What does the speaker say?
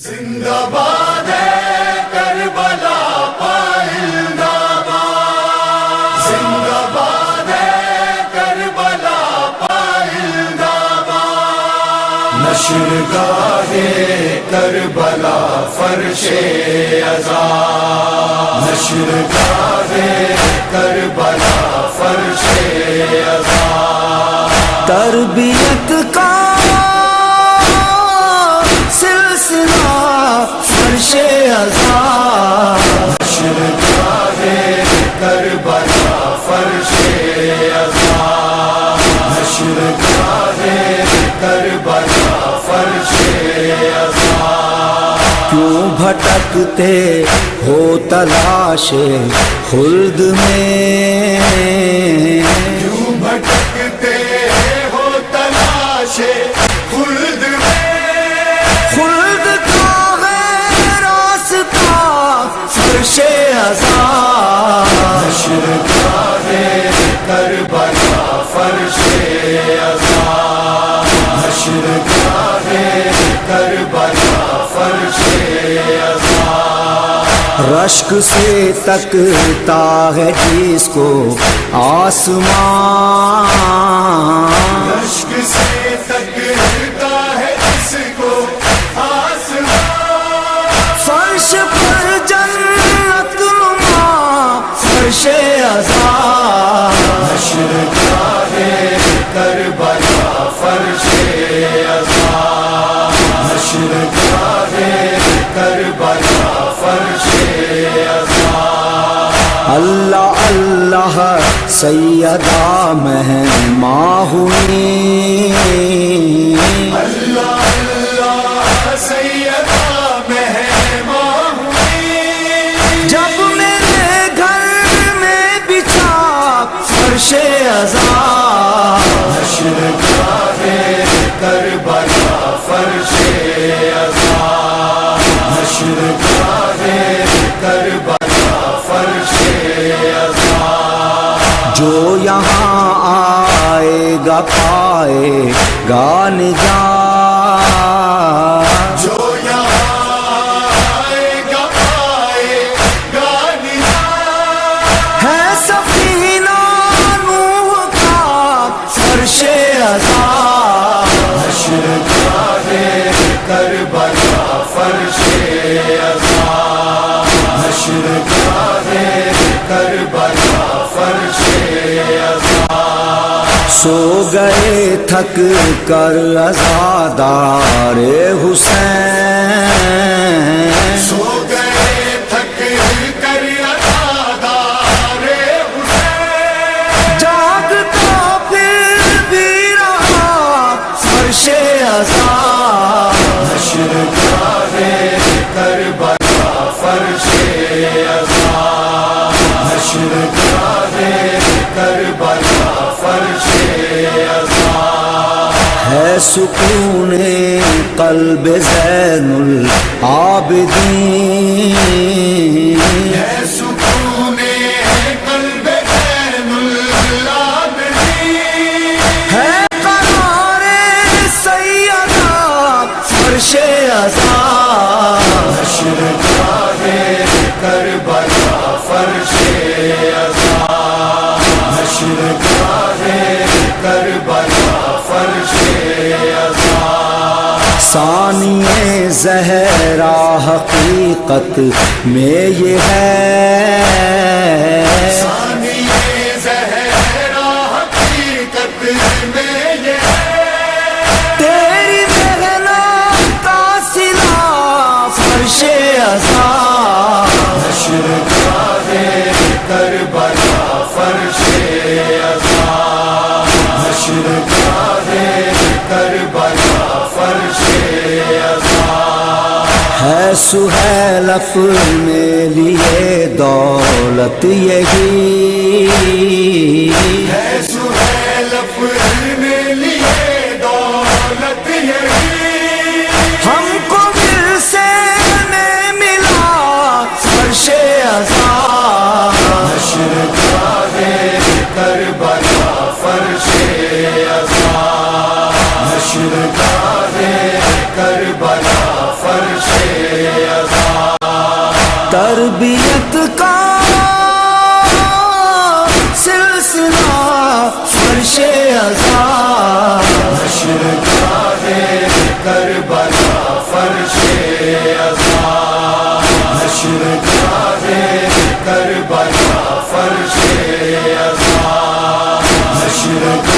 زندہ باد ہے کربلا پائندہ باد، زندہ باد ہے کربلا پائندہ باد، نشرگاہ کربلا فرش عزا، نشرگاہ کربلا فرش عزا، تربیت کا سلسلہ فرش عزا، نشرگاہ کربلا فرش عزا، نشرگاہ کربلا فرش عزا، کیوں بھٹکتے ہو تلاش خلد میں، کیوں بھٹکتے ہو تلاش خلد میں، خلد کا ہے راستہ فرش عزا، نشرگاہ کربلا فرش عزا، نشرگاہ کربلا فرش عزا، رشک سے تکتا ہے جس کو آسمان، رشک سے تکتا ہے جس کو آسمان، فرش پر جنت نما فرش عزا، نشرگاہ کربلا فرش عزا، نشرگاہ کربلا فرش عزا، اللہ اللہ سیدہ مہماں ہوئی، اللہ اللہ سیدہ مہماں ہوئی، جب میرے گھر میں بچھا فرش عزا، نشرگاہ کربلا فرش عزا، نشرگاہ کربلا فرش عزا، جو یہاں آئے گا پائے گا نجات، جو یہاں آئے گا پائے گا نجات، ہے سفینہ نوح کا فرش عزا، نشرگاہ کربلا فرش عزا، نشرگاہ کربلا فرش عزا، سو گئے تھک کر عزادار حسین، سو گئے تھک کر عزادار حسین، جاگتا پھر بھی رہا فرش عزا، نشرگاہ کربلا فرش عزا، نشرگاہ کربلا فرش عزا، ہے سکون قلب زین العابدین، ہے سکون قلب زین العابدین، ہے قرار سیدہ فرش عزا، نشرگاہ کربلا فرش عزا، نشرگاہ کربلا فرش عزا، ثانی زہرا حقیقت میں یہ ہے، ثانی زہرا حقیقت میں یہ ہے، تیری محنت کا صلہ فرش عزا، نشرگاہ کربلا فرش عزا، نشرگاہ کربلا فرش عزا، ہے سہیل اپنے لیے دولت یہی، ہے سہیل اپنے لیے دولت یہی، ہم کو ورثے میں ملا فرش عزا، نشرگاہ کربلا فرش عزا، نشرگاہ کربلا فرش تربیت کا سلسلہ فرش ازاں نشر گاہ کربلا فرش ازاں نشر گاہ کربلا فرش ازاں نشر